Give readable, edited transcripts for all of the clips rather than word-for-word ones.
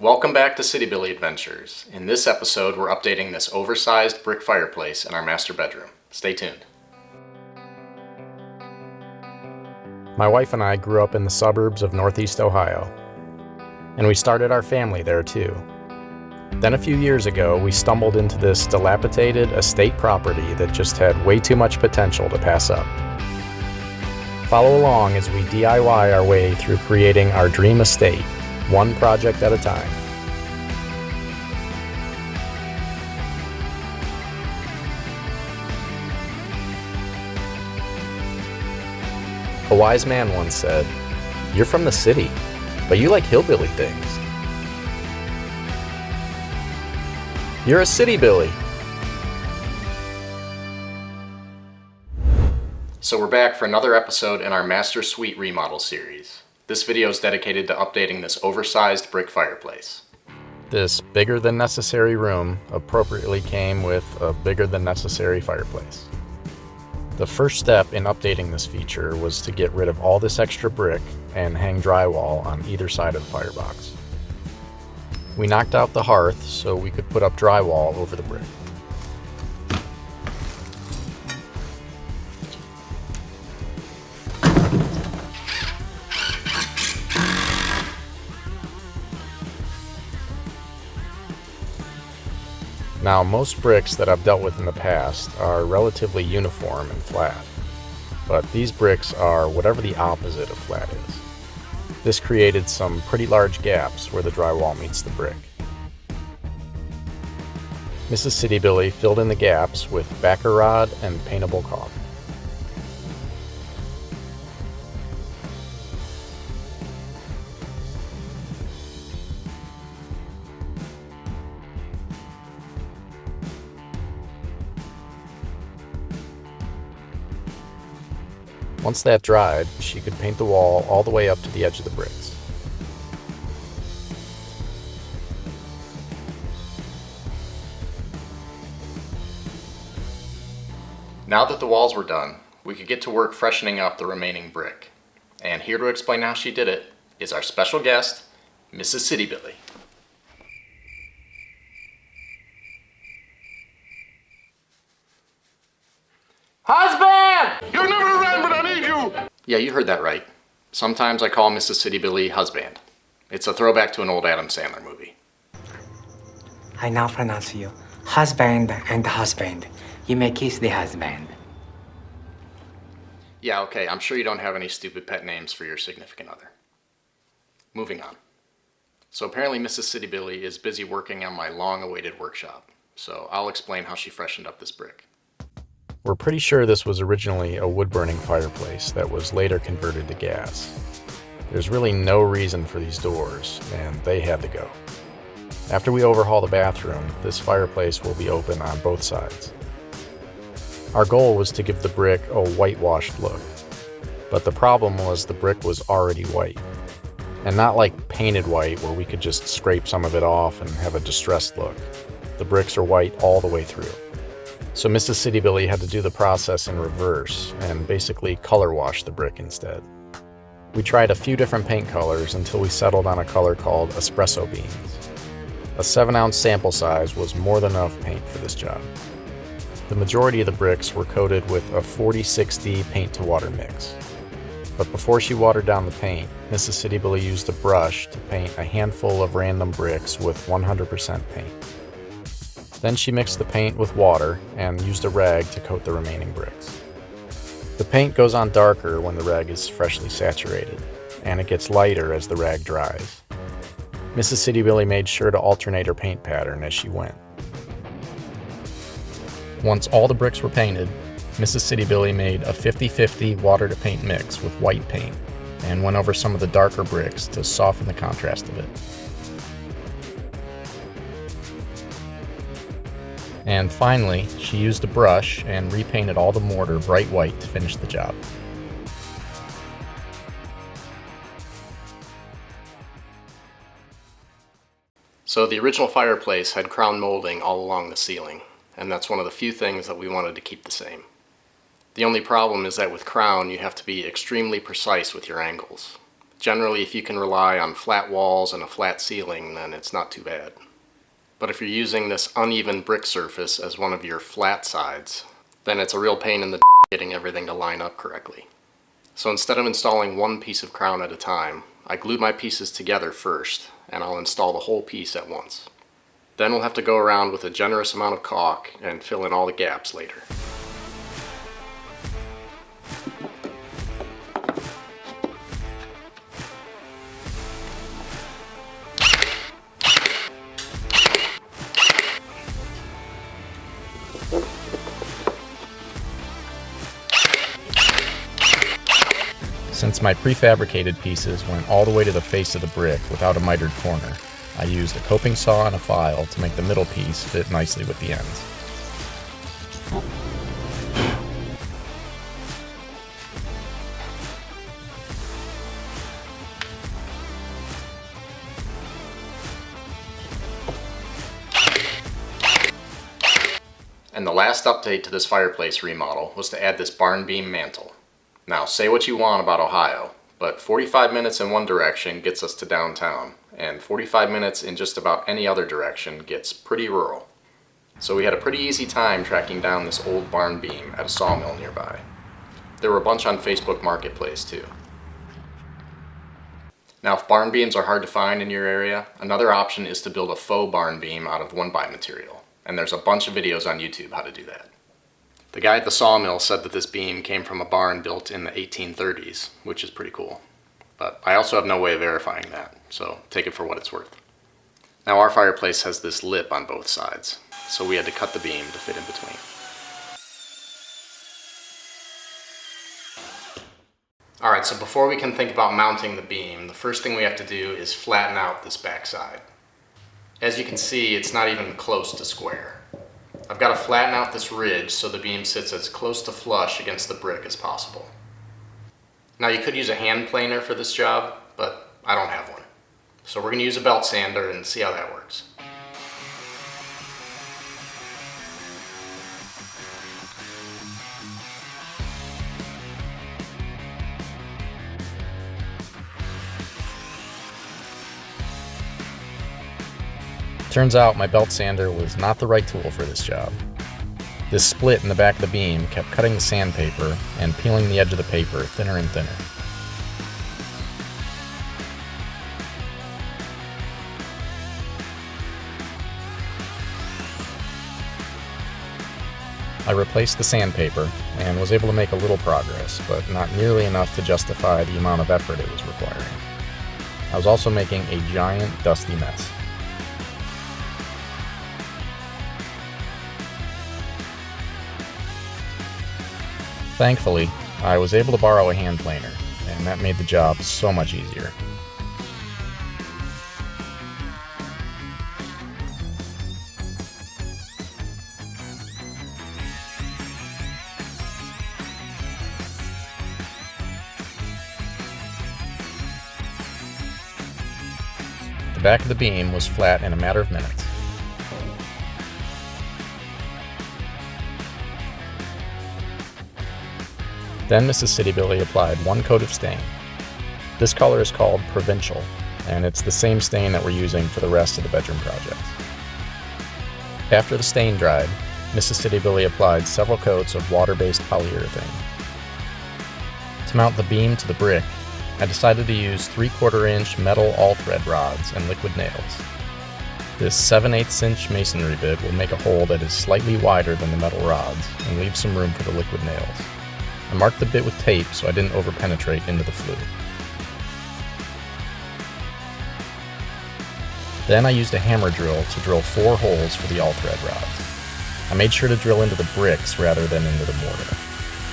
Welcome back to CityBilly Adventures. In this episode, we're updating this oversized brick fireplace in our master bedroom. Stay tuned. My wife and I grew up in the suburbs of Northeast Ohio, and we started our family there too. Then a few years ago, we stumbled into this dilapidated estate property that just had way too much potential to pass up. Follow along as we DIY our way through creating our dream estate, one project at a time. A wise man once said, "You're from the city, but you like hillbilly things." You're a CityBilly. So we're back for another episode in our Master Suite Remodel Series. This video is dedicated to updating this oversized brick fireplace. This bigger than necessary room appropriately came with a bigger than necessary fireplace. The first step in updating this feature was to get rid of all this extra brick and hang drywall on either side of the firebox. We knocked out the hearth so we could put up drywall over the brick. Now, most bricks that I've dealt with in the past are relatively uniform and flat, but these bricks are whatever the opposite of flat is. This created some pretty large gaps where the drywall meets the brick. Mrs. CityBilly filled in the gaps with backer rod and paintable caulk. Once that dried, she could paint the wall all the way up to the edge of the bricks. Now that the walls were done, we could get to work freshening up the remaining brick. And here to explain how she did it is our special guest, Mrs. CityBilly. Husband! You're never around when I need you! Yeah, you heard that right. Sometimes I call Mrs. CityBilly husband. It's a throwback to an old Adam Sandler movie. I now pronounce you husband and husband. You may kiss the husband. Yeah, okay, I'm sure you don't have any stupid pet names for your significant other. Moving on. So apparently Mrs. CityBilly is busy working on my long-awaited workshop, so I'll explain how she freshened up this brick. We're pretty sure this was originally a wood-burning fireplace that was later converted to gas. There's really no reason for these doors, and they had to go. After we overhaul the bathroom, this fireplace will be open on both sides. Our goal was to give the brick a whitewashed look, but the problem was the brick was already white. And not like painted white where we could just scrape some of it off and have a distressed look. The bricks are white all the way through. So Mrs. CityBilly had to do the process in reverse and basically color wash the brick instead. We tried a few different paint colors until we settled on a color called espresso beans. A 7-ounce sample size was more than enough paint for this job. The majority of the bricks were coated with a 40-60 paint to water mix. But before she watered down the paint, Mrs. CityBilly used a brush to paint a handful of random bricks with 100% paint. Then she mixed the paint with water and used a rag to coat the remaining bricks. The paint goes on darker when the rag is freshly saturated, and it gets lighter as the rag dries. Mrs. CityBilly made sure to alternate her paint pattern as she went. Once all the bricks were painted, Mrs. CityBilly made a 50-50 water to paint mix with white paint and went over some of the darker bricks to soften the contrast of it. And finally, she used a brush and repainted all the mortar bright white to finish the job. So the original fireplace had crown molding all along the ceiling, and that's one of the few things that we wanted to keep the same. The only problem is that with crown, you have to be extremely precise with your angles. Generally, if you can rely on flat walls and a flat ceiling, then it's not too bad. But if you're using this uneven brick surface as one of your flat sides, then it's a real pain in the getting everything to line up correctly. So instead of installing one piece of crown at a time, I glued my pieces together first, and I'll install the whole piece at once. Then we'll have to go around with a generous amount of caulk and fill in all the gaps later. Since my prefabricated pieces went all the way to the face of the brick without a mitered corner, I used a coping saw and a file to make the middle piece fit nicely with the ends. And the last update to this fireplace remodel was to add this barn beam mantel. Now, say what you want about Ohio, but 45 minutes in one direction gets us to downtown, and 45 minutes in just about any other direction gets pretty rural. So we had a pretty easy time tracking down this old barn beam at a sawmill nearby. There were a bunch on Facebook Marketplace too. Now, if barn beams are hard to find in your area, another option is to build a faux barn beam out of 1x material, and there's a bunch of videos on YouTube how to do that. The guy at the sawmill said that this beam came from a barn built in the 1830s, which is pretty cool. But I also have no way of verifying that, so take it for what it's worth. Now our fireplace has this lip on both sides, so we had to cut the beam to fit in between. Alright, so before we can think about mounting the beam, the first thing we have to do is flatten out this backside. As you can see, it's not even close to square. I've got to flatten out this ridge so the beam sits as close to flush against the brick as possible. Now you could use a hand planer for this job, but I don't have one. So we're going to use a belt sander and see how that works. Turns out my belt sander was not the right tool for this job. This split in the back of the beam kept cutting the sandpaper and peeling the edge of the paper thinner and thinner. I replaced the sandpaper and was able to make a little progress, but not nearly enough to justify the amount of effort it was requiring. I was also making a giant, dusty mess. Thankfully, I was able to borrow a hand planer, and that made the job so much easier. The back of the beam was flat in a matter of minutes. Then Mrs. CityBilly applied one coat of stain. This color is called Provincial, and it's the same stain that we're using for the rest of the bedroom project. After the stain dried, Mrs. CityBilly applied several coats of water-based polyurethane. To mount the beam to the brick, I decided to use 3/4 inch metal all-thread rods and liquid nails. This 7/8 inch masonry bit will make a hole that is slightly wider than the metal rods and leave some room for the liquid nails. I marked the bit with tape so I didn't over-penetrate into the flue. Then I used a hammer drill to drill 4 holes for the all-thread rods. I made sure to drill into the bricks rather than into the mortar.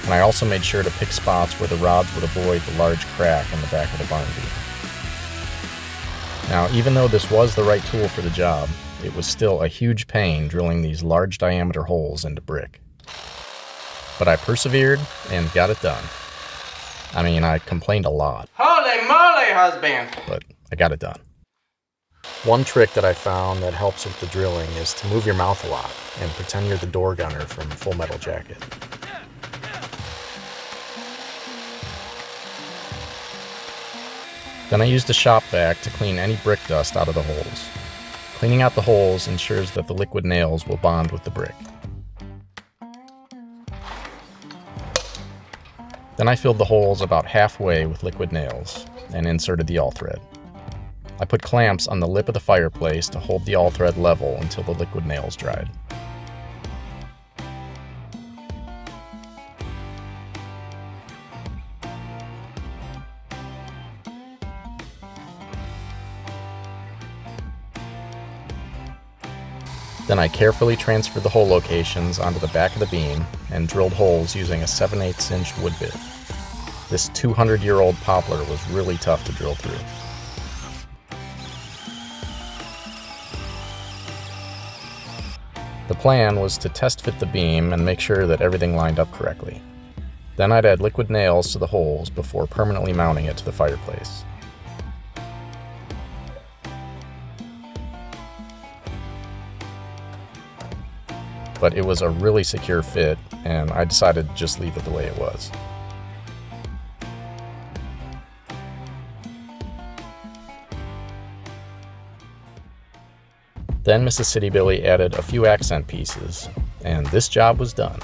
And I also made sure to pick spots where the rods would avoid the large crack in the back of the barn beam. Now, even though this was the right tool for the job, it was still a huge pain drilling these large diameter holes into brick. But I persevered and got it done. I mean, I complained a lot. Holy moly, husband! But I got it done. One trick that I found that helps with the drilling is to move your mouth a lot and pretend you're the door gunner from Full Metal Jacket. Then I used a shop vac to clean any brick dust out of the holes. Cleaning out the holes ensures that the liquid nails will bond with the brick. Then I filled the holes about halfway with liquid nails and inserted the all-thread. I put clamps on the lip of the fireplace to hold the all-thread level until the liquid nails dried. Then I carefully transferred the hole locations onto the back of the beam and drilled holes using a 7/8 inch wood bit. This 200-year-old poplar was really tough to drill through. The plan was to test fit the beam and make sure that everything lined up correctly. Then I'd add liquid nails to the holes before permanently mounting it to the fireplace. But it was a really secure fit, and I decided to just leave it the way it was. Then Mrs. CityBilly added a few accent pieces, and this job was done.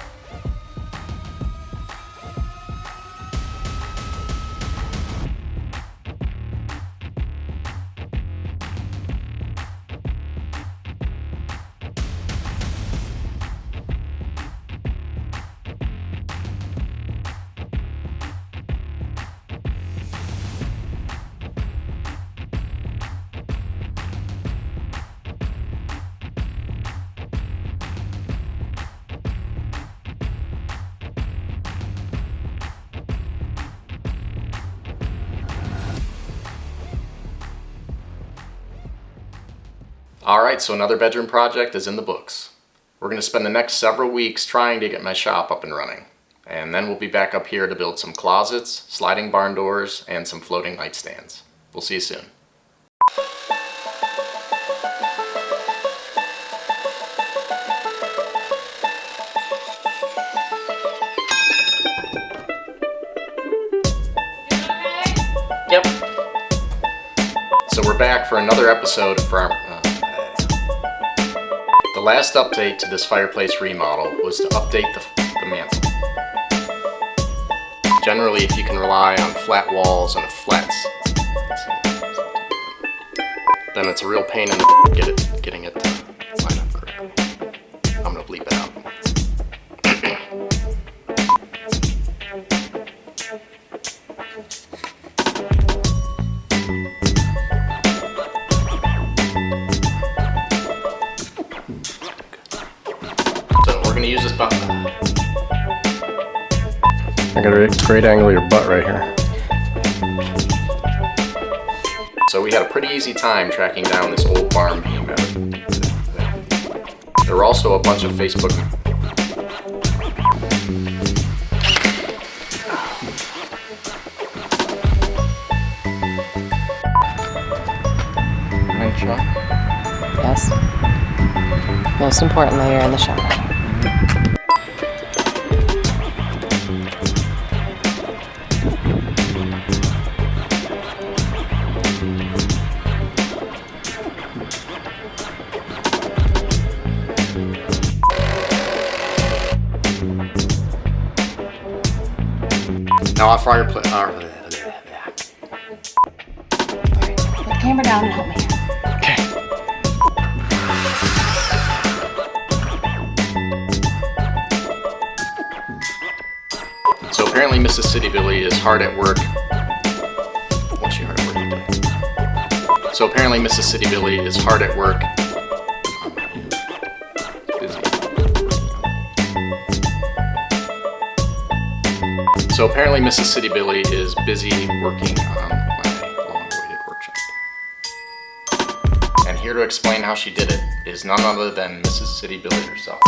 Alright, so another bedroom project is in the books. We're going to spend the next several weeks trying to get my shop up and running. And then we'll be back up here to build some closets, sliding barn doors, and some floating nightstands. We'll see you soon. Yep. So we're back for another episode of The last update to this fireplace remodel was to update the mantel. Generally, if you can rely on flat walls and flats, then it's a real pain in the getting it to line up correctly. I'm gonna bleep it out. We're going to use this button. I got a great angle of your butt right here. So we had a pretty easy time tracking down this old barn beam. There were also a bunch of Facebook. Nice shot. Yes. Most importantly, you're in the shower. Now our fireplace. Alright, put the camera down and help me. So apparently Mrs. CityBilly is hard at work. What's she hard at work doing? So apparently Mrs. CityBilly is hard at work. Busy. So apparently Mrs. CityBilly is busy working on my long-awaited workshop. And here to explain how she did it is none other than Mrs. CityBilly herself.